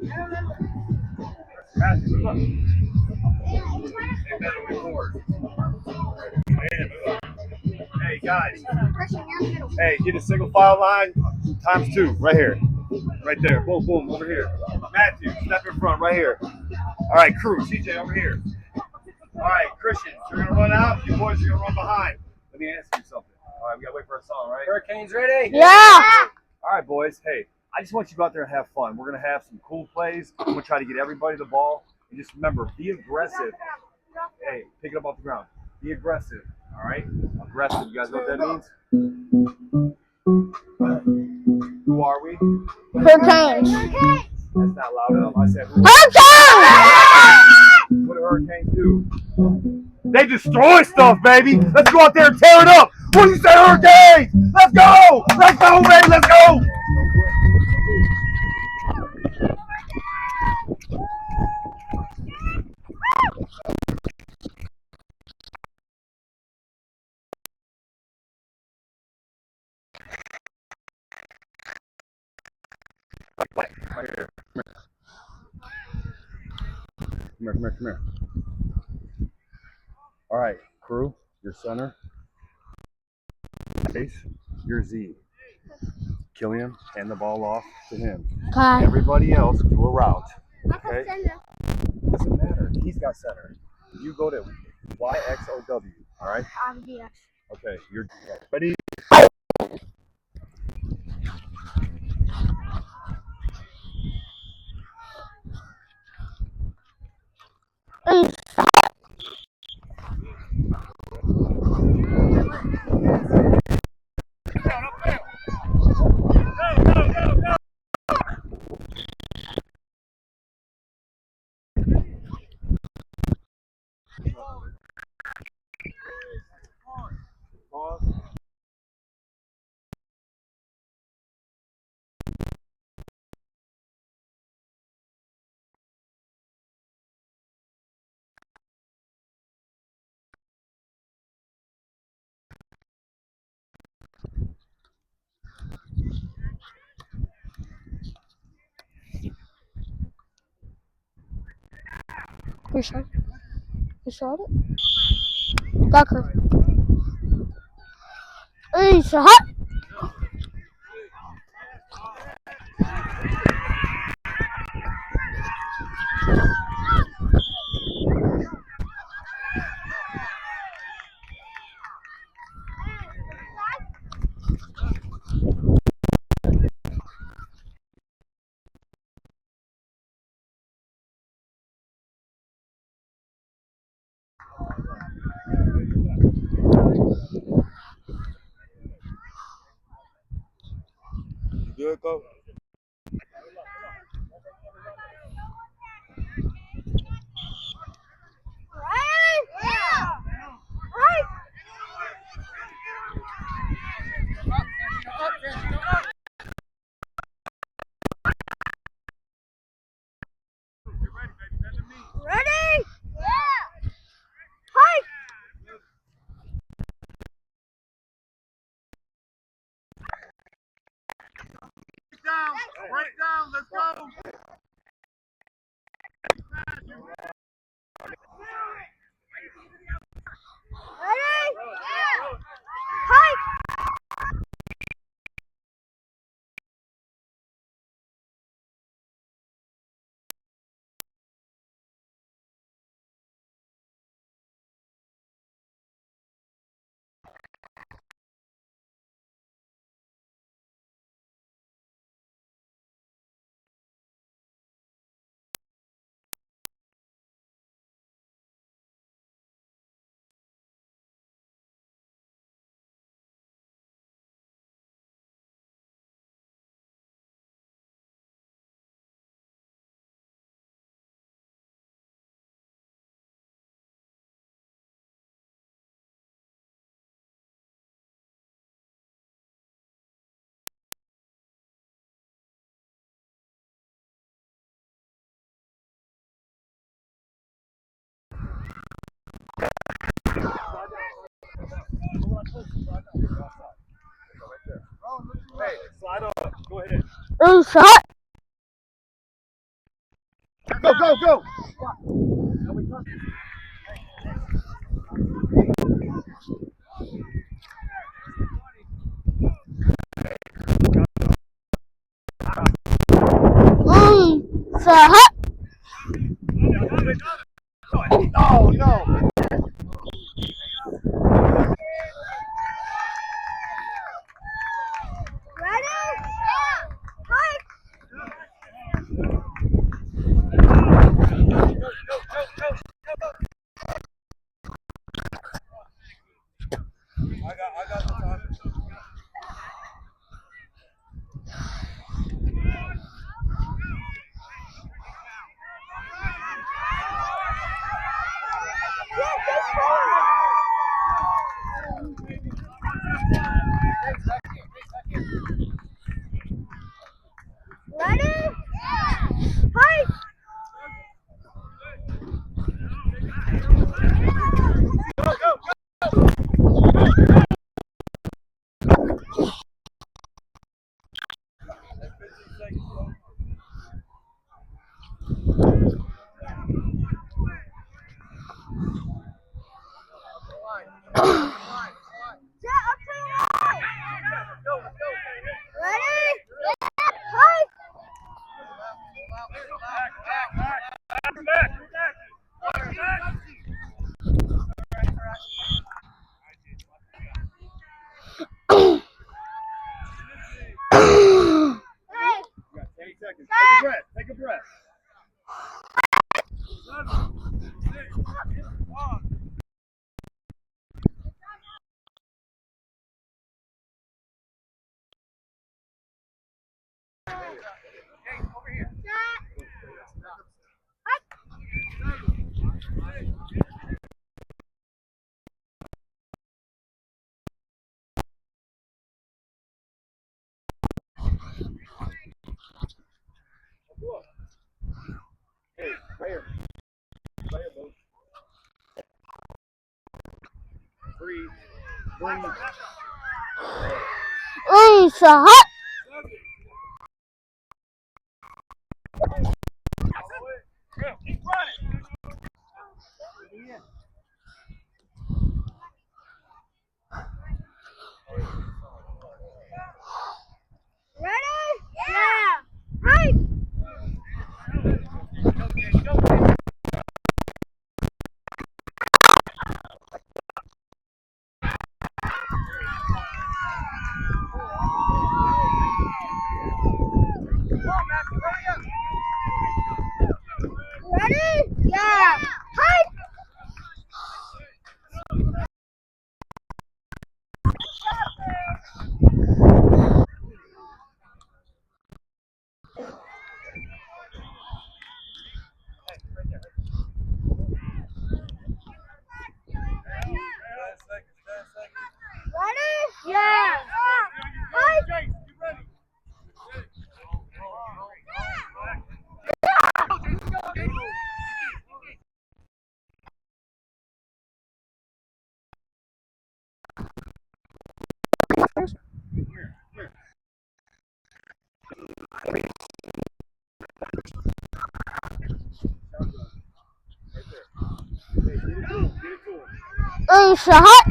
Hey guys. Hey, get a single file line times two right here. Right there. Boom, boom, over here. Matthew, step in front right here. All right, crew, TJ over here. All right, Christian, you're gonna run out. You boys are gonna run behind. Let me ask you something. All right, we gotta wait for a song, right? Hurricanes ready? Yeah. All right, boys. Hey, I just want you to go out there and have fun. We're gonna have some cool plays. I'm gonna try to get everybody the ball. And just remember, be aggressive. Hey, pick it up off the ground. Be aggressive. All right, aggressive. You guys know what that means? Who are we? Hurricanes. That's not loud enough. I said, who? Hurricanes! What do hurricanes do? They destroy stuff, baby. Let's go out there and tear it up. What do you say, hurricanes? Let's go. Let's go, baby. Let's go. Right here. Come here. All right, crew, your center. Base, your Z. Killian, hand the ball off to him. Okay. Everybody else do a route. Okay? Doesn't matter. He's got center. You go to YXOW. All right? Okay, you're ready. Pause. You shot it? You shot it? Backer. Hey, shot! You good, Coach? Ready? Yeah! Hike! Break down. Let's go. Ready? Yeah! Hike! Hey, slide up. Go ahead. Hey, shot! Go, go, go. So hot. Oh, no. I got the time. Take a breath. 7, 6, 5. Hey, over here. Hey, right here. Right here, boys. Breathe. So hot. Keep running. So hot.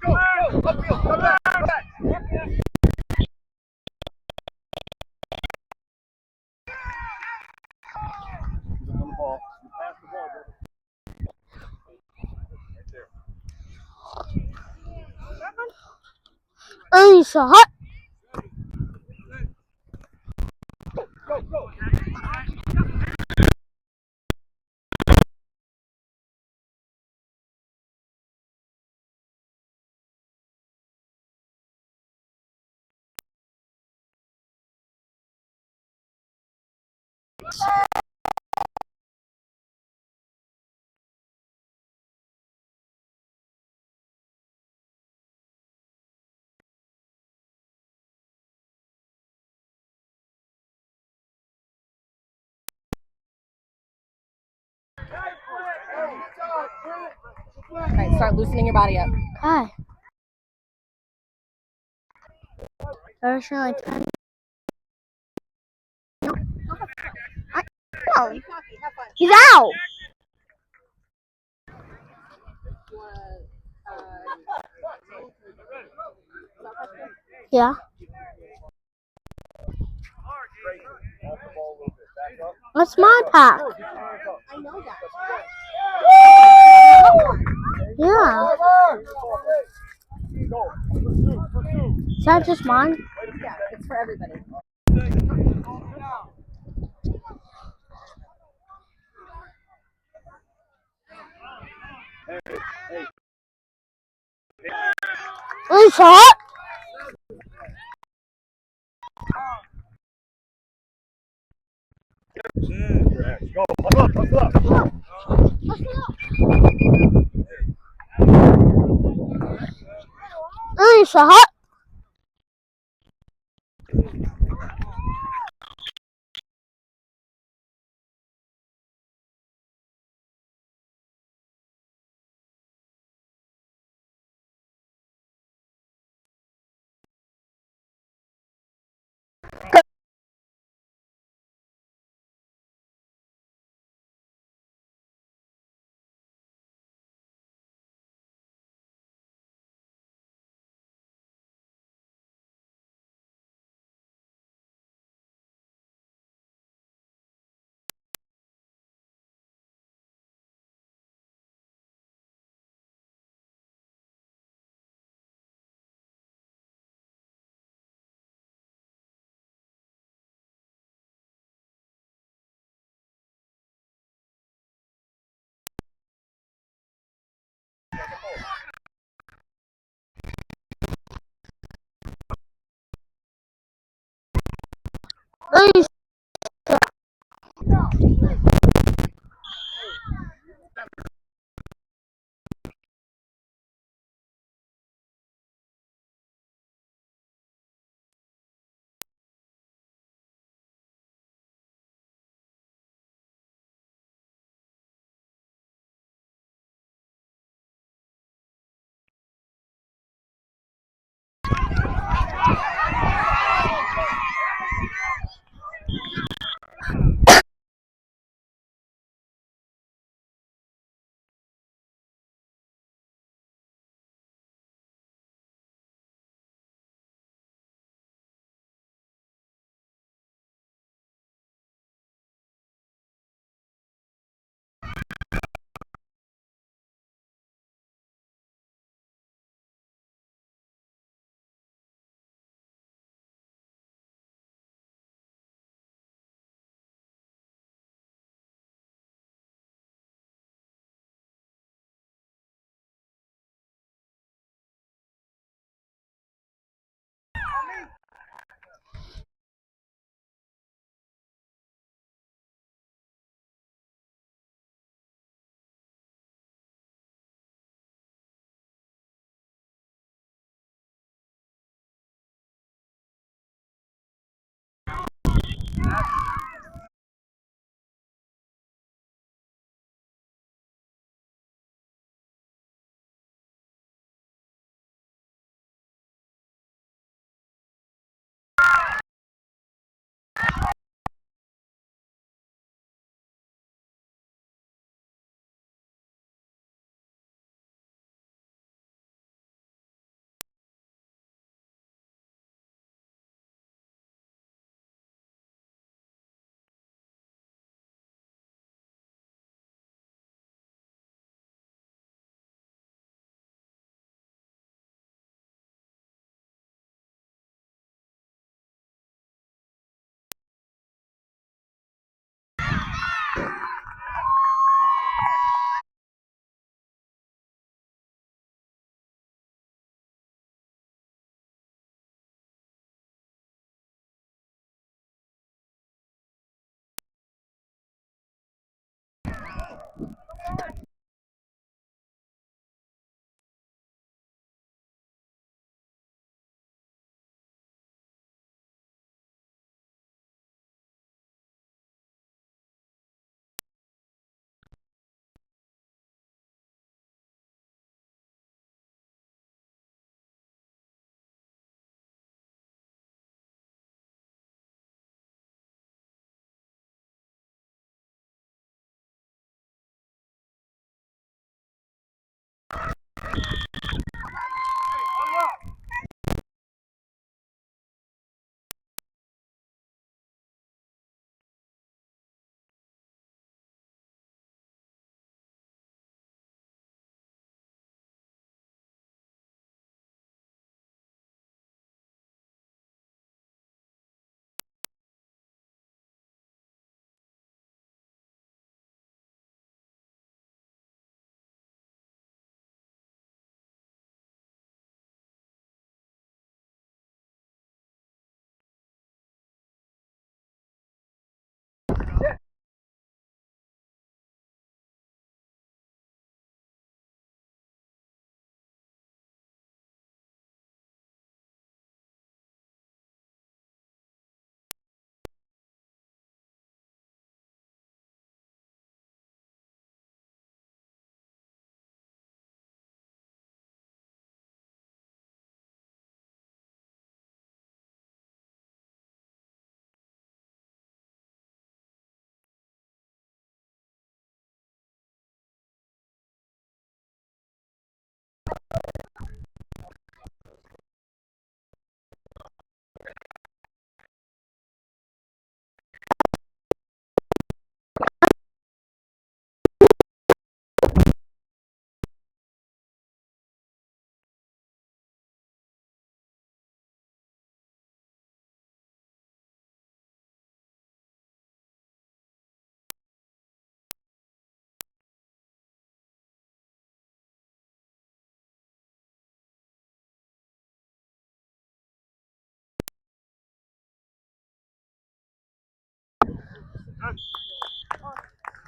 Go. Upfield. Come back. On the ball. You pass the ball, brother. Right there. So hot. Go. All right, start loosening your body up. Hi. There's only 10 down. He's out. Yeah. That's my pack. Yeah. Is that just mine? Yeah, it's for everybody. It's hot. Go. Hustle up. It's hot. It's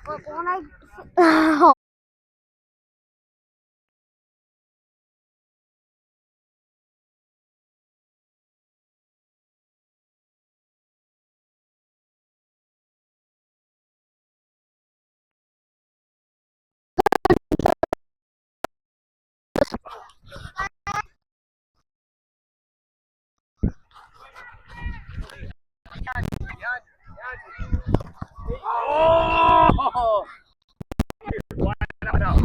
Look, when I. Oh! Wide out.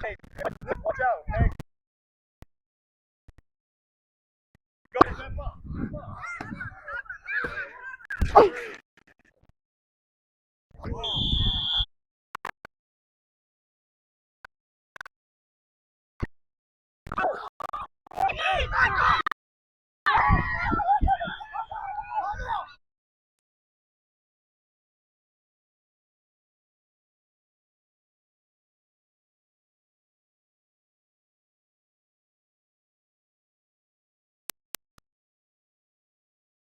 Hey, watch out. Hey. Go, step up.